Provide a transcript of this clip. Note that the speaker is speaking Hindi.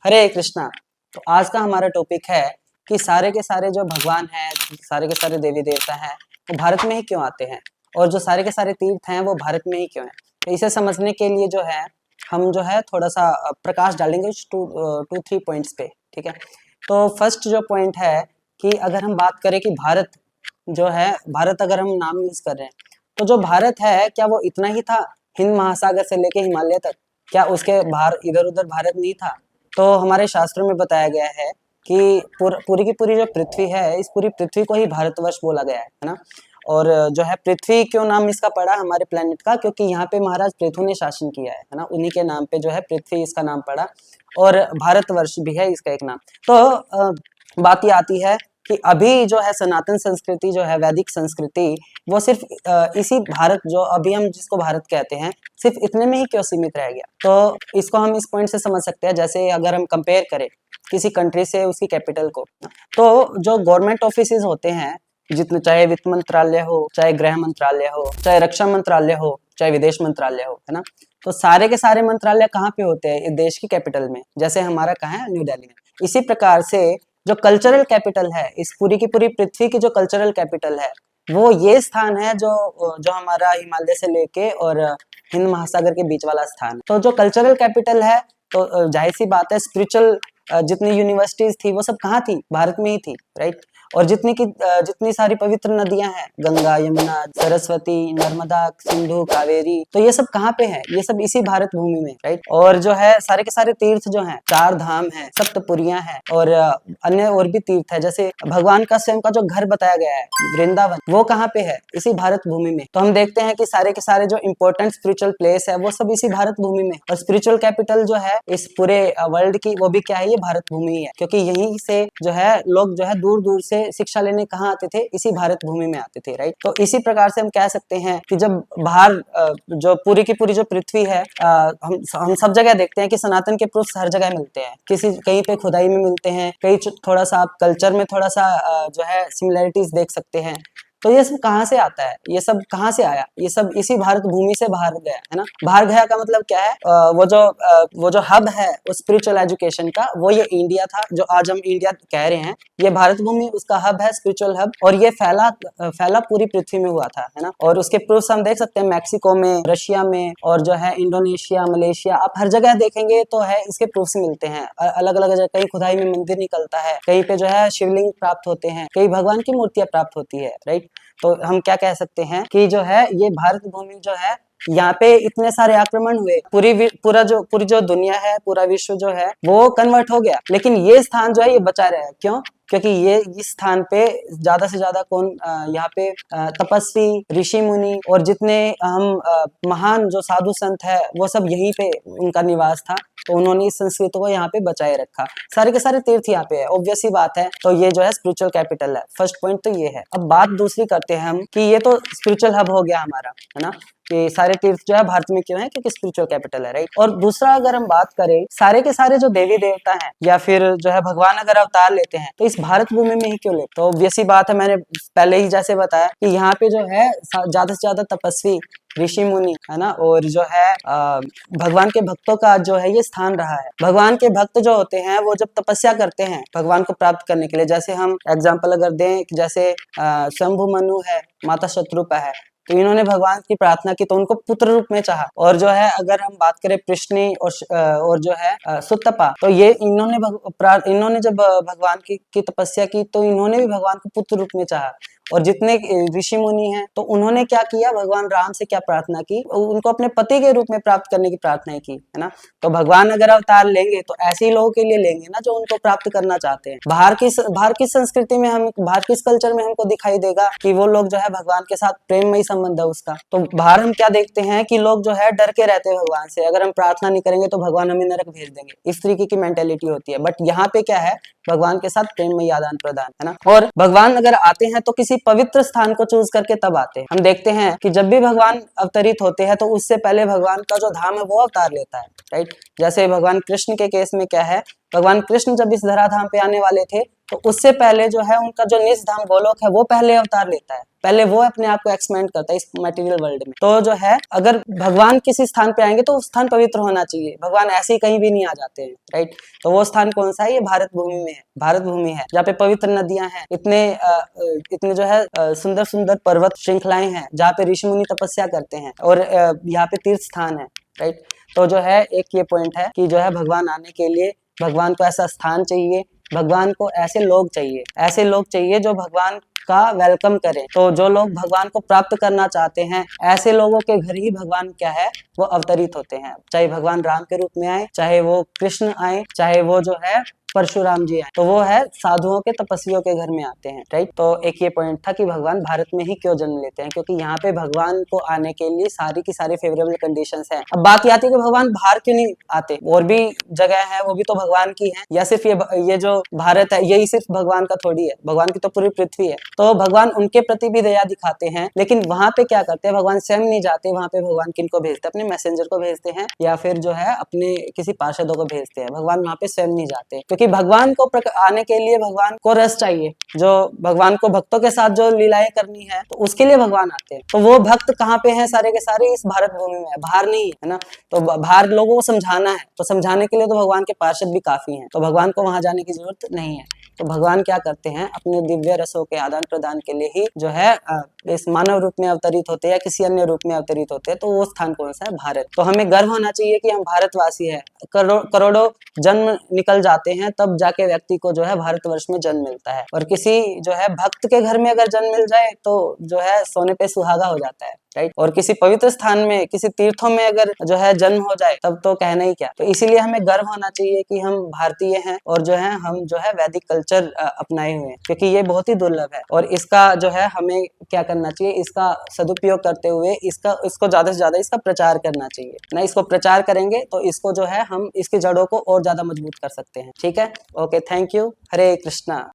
हरे कृष्णा। तो आज का हमारा टॉपिक है कि सारे के सारे जो भगवान हैं, सारे के सारे देवी देवता हैं, वो भारत में ही क्यों आते हैं और जो सारे के सारे तीर्थ हैं वो भारत में ही क्यों हैं। तो इसे समझने के लिए जो है हम जो है थोड़ा सा प्रकाश डालेंगे टू थ्री पॉइंट्स पे। ठीक है, तो फर्स्ट जो पॉइंट है कि अगर हम बात करें कि भारत जो है, भारत अगर हम नाम यूज कर रहे हैं तो जो भारत है क्या वो इतना ही था हिंद महासागर से लेके हिमालय तक? क्या उसके बाहर इधर उधर भारत नहीं था? तो हमारे शास्त्रों में बताया गया है कि पूरी की पूरी जो पृथ्वी है, इस पूरी पृथ्वी को ही भारतवर्ष बोला गया है ना। और जो है पृथ्वी क्यों नाम इसका पड़ा हमारे प्लेनेट का, क्योंकि यहाँ पे महाराज पृथु ने शासन किया है ना, उन्हीं के नाम पे जो है पृथ्वी इसका नाम पड़ा और भारतवर्ष भी है इसका एक नाम। तो बात ये आती है कि अभी जो है सनातन संस्कृति जो है, वैदिक संस्कृति, वो सिर्फ इसी भारत, जो अभी हम जिसको भारत कहते हैं, सिर्फ इतने में ही क्यों सीमित रह गया। तो इसको हम इस पॉइंट से समझ सकते हैं, जैसे अगर हम कंपेयर करें किसी कंट्री से उसकी कैपिटल को, तो जो गवर्नमेंट ऑफिसेज होते हैं, जितने, चाहे वित्त मंत्रालय हो, चाहे गृह मंत्रालय हो, चाहे रक्षा मंत्रालय हो, चाहे विदेश मंत्रालय हो, है ना, तो सारे के सारे मंत्रालय कहाँ पे होते हैं? देश की कैपिटल में। जैसे हमारा कहाँ है? न्यू दिल्ली में। इसी प्रकार से जो कल्चरल कैपिटल है, इस पूरी की पूरी पृथ्वी की जो कल्चरल कैपिटल है, वो ये स्थान है जो जो हमारा हिमालय से लेके और हिंद महासागर के बीच वाला स्थान है। तो जो कल्चरल कैपिटल है, तो जाहिर सी बात है स्पिरिचुअल जितनी यूनिवर्सिटीज थी वो सब कहाँ थी? भारत में ही थी, राइट। और जितनी सारी पवित्र नदियां हैं, गंगा, यमुना, सरस्वती, नर्मदा, सिंधु, कावेरी, तो ये सब कहाँ पे है? ये सब इसी भारत भूमि में, राइट। और जो है सारे के सारे तीर्थ जो हैं, 4 धाम हैं, सप्तपुरियां हैं और अन्य और भी तीर्थ है। जैसे भगवान का स्वयं का जो घर बताया गया है वृंदावन, वो कहाँ पे है? इसी भारत भूमि में। तो हम देखते हैं कि सारे के सारे जो इंपॉर्टेंट स्पिरिचुअल प्लेस है वो सब इसी भारत भूमि में। और स्पिरिचुअल कैपिटल जो है इस पूरे वर्ल्ड की, वो भी क्या है? ये भारत भूमि ही है, क्योंकि यहीं से जो है लोग जो है दूर दूर से शिक्षा लेने कहाँ आते थे? इसी भारत भूमि में आते थे, राइट। तो इसी प्रकार से हम कह सकते हैं कि जब बाहर जो पूरी की पूरी जो पृथ्वी है, हम सब जगह देखते हैं कि सनातन के प्रूफ हर जगह मिलते हैं, किसी कहीं पे खुदाई में मिलते हैं, कहीं थोड़ा सा आप कल्चर में थोड़ा सा जो है सिमिलैरिटीज देख सकते हैं। तो ये सब कहाँ से आता है? ये सब कहाँ से आया? ये सब इसी भारत भूमि से बाहर गया है ना। बाहर गया का मतलब क्या है? वो जो हब है उस स्पिरिचुअल एजुकेशन का, वो ये इंडिया था, जो आज हम इंडिया कह रहे हैं। ये भारत भूमि उसका हब है, स्पिरिचुअल हब, और ये फैला पूरी पृथ्वी में हुआ था, है ना। और उसके प्रूफ हम देख सकते हैं मैक्सिको में, रशिया में, और जो है इंडोनेशिया, मलेशिया, आप हर जगह देखेंगे तो है इसके प्रूफ्स मिलते हैं। अलग अलग जगह कहीं खुदाई में मंदिर निकलता है, कहीं पे जो है शिवलिंग प्राप्त होते हैं, कई भगवान की मूर्तियां प्राप्त होती है, राइट। तो हम क्या कह सकते हैं कि जो है ये भारत भूमि जो है, यहाँ पे इतने सारे आक्रमण हुए, पूरी जो दुनिया है, पूरा विश्व जो है वो कन्वर्ट हो गया, लेकिन ये स्थान जो है ये बचा रहा है। क्यों? क्योंकि ये इस स्थान पे ज्यादा से ज्यादा कौन यहाँ पे तपस्वी, ऋषि मुनि और जितने हम महान जो साधु संत है, वो सब यहीं पे उनका निवास था। तो उन्होंने इस संस्कृति को यहाँ पे बचाए रखा। सारे के सारे तीर्थ यहाँ पे है, ऑब्वियस सी बात है। तो ये जो है स्पिरिचुअल कैपिटल है। फर्स्ट पॉइंट तो ये है। अब बात दूसरी करते हैं हम कि ये तो स्पिरिचुअल हब हो गया हमारा, है ना, कि सारे तीर्थ जो है भारत में क्यों है? क्योंकि स्पिरिचुअल कैपिटल है, राइट। और दूसरा अगर हम बात करें, सारे के सारे जो देवी देवता हैं या फिर जो है भगवान अगर अवतार लेते हैं तो इस भारत भूमि में ही क्यों लेते? तो ऑब्वियस सी बात है, मैंने पहले ही जैसे बताया कि यहाँ पे जो है ज्यादा से ज्यादा तपस्वी, ऋषि मुनि, है ना, और जो है भगवान के भक्तों का जो है ये स्थान रहा है। भगवान के भक्त जो होते हैं वो जब तपस्या करते हैं भगवान को प्राप्त करने के लिए, जैसे हम एग्जाम्पल अगर दें, जैसे शंभु मनु है, माता शत्रुपा है, तो इन्होंने भगवान की प्रार्थना की तो उनको पुत्र रूप में चाहा। और जो है अगर हम बात करें कृष्णी और जो है सुतपा, तो ये इन्होंने जब भगवान की तपस्या की तो इन्होंने भी भगवान को पुत्र रूप में चाहा। और जितने ऋषि मुनि हैं तो उन्होंने क्या किया? भगवान राम से क्या प्रार्थना की? उनको अपने पति के रूप में प्राप्त करने की प्रार्थना की, है ना। तो भगवान अगर अवतार लेंगे तो ऐसे ही लोगों के लिए लेंगे ना जो उनको प्राप्त करना चाहते हैं। बाहर की संस्कृति में, हम बाहर किस कल्चर में हमको दिखाई देगा कि वो लोग जो है भगवान के साथ प्रेममयी संबंध है उसका। तो बाहर हम क्या देखते हैं कि लोग जो है डर के रहते हैं भगवान से, अगर हम प्रार्थना नहीं करेंगे तो भगवान हमें नरक भेज देंगे, इस तरीके की मेंटेलिटी होती है। बट यहाँ पे क्या है? भगवान के साथ प्रेम में आदान प्रदान, है ना। और भगवान अगर आते हैं तो किसी पवित्र स्थान को चूज करके तब आते हैं। हम देखते हैं कि जब भी भगवान अवतरित होते हैं तो उससे पहले भगवान का जो धाम है वो अवतार लेता है, राइट। जैसे भगवान कृष्ण के केस में क्या है, भगवान कृष्ण जब इस धराधाम पे आने वाले थे तो उससे पहले जो है उनका जो निज धाम गोलोक है वो पहले अवतार लेता है, पहले वो अपने आप को एक्सपेंड करता है इस मटेरियल वर्ल्ड में। तो जो है अगर भगवान किसी स्थान पे आएंगे तो वो स्थान पवित्र होना चाहिए, भगवान ऐसे ही कहीं भी नहीं आ जाते हैं, राइट। तो वो स्थान कौन सा है? ये भारत भूमि में है, भारत भूमि है जहाँ पे पवित्र नदियां हैं, इतने जो है सुंदर सुंदर पर्वत श्रृंखलाएं हैं जहाँ पे ऋषि मुनि तपस्या करते हैं, और यहाँ पे तीर्थ स्थान है, राइट। तो जो है एक ये पॉइंट है कि जो है भगवान आने के लिए भगवान को ऐसा स्थान चाहिए, भगवान को ऐसे लोग चाहिए, ऐसे लोग चाहिए जो भगवान का वेलकम करें। तो जो लोग भगवान को प्राप्त करना चाहते हैं, ऐसे लोगों के घर ही भगवान क्या है वो अवतरित होते हैं, चाहे भगवान राम के रूप में आए, चाहे वो कृष्ण आए, चाहे वो जो है परशुराम जी आए, तो वो है साधुओं के तपस्वियों के घर में आते हैं, राइट। तो एक ये पॉइंट था कि भगवान भारत में ही क्यों जन्म लेते हैं, क्योंकि यहाँ पे भगवान को आने के लिए सारी की सारी फेवरेबल कंडीशंस हैं। अब बात आती है कि भगवान बाहर क्यों नहीं आते, और भी जगह है वो भी तो भगवान की है, या सिर्फ ये जो भारत है यही सिर्फ भगवान का थोड़ी है, भगवान की तो पूरी पृथ्वी है। तो भगवान उनके प्रति भी दया दिखाते हैं, लेकिन वहां पे क्या करते हैं, भगवान स्वयं नहीं जाते वहां पे, भगवान किनको भेजते हैं? अपने मैसेंजर को भेजते हैं, या फिर जो है अपने किसी पार्षदों को भेजते हैं। भगवान वहां पे स्वयं नहीं जाते, क्योंकि भगवान को आने के लिए भगवान को रस चाहिए, जो भगवान को भक्तों के साथ जो लीलाएं करनी है तो उसके लिए भगवान आते हैं। तो वो भक्त कहाँ पे हैं? सारे के सारे इस भारत भूमि में है, बाहर नहीं है ना। तो बाहर लोगों को समझाना है, तो समझाने के लिए तो भगवान के पार्षद भी काफी हैं, तो भगवान को वहां जाने की जरूरत नहीं है। तो भगवान क्या करते हैं, अपने दिव्य रसों के आदान प्रदान के लिए ही जो है इस मानव रूप में अवतरित होते हैं या किसी अन्य रूप में अवतरित होते हैं। तो वो स्थान कौन सा है? भारत। तो हमें गर्व होना चाहिए कि हम भारतवासी हैं। करोड़ों जन्म निकल जाते हैं तब जाके व्यक्ति को जो है भारतवर्ष में जन्म मिलता है, और किसी जो है भक्त के घर में अगर जन्म मिल जाए तो जो है सोने पे सुहागा हो जाता है, राइट। और किसी पवित्र स्थान में, किसी तीर्थों में अगर जो है जन्म हो जाए तब तो कहना ही क्या। तो इसीलिए हमें गर्व होना चाहिए कि हम भारतीय हैं, और जो है हम जो है वैदिक कल्चर अपनाए हुए हैं, क्योंकि ये बहुत ही दुर्लभ है। और इसका जो है हमें क्या करना चाहिए, इसका सदुपयोग करते हुए इसको ज्यादा से ज्यादा इसका प्रचार करना चाहिए ना। इसको प्रचार करेंगे तो इसको जो है हम इसकी जड़ों को और ज्यादा मजबूत कर सकते हैं, ठीक है। Okay, thank you. Hare Krishna.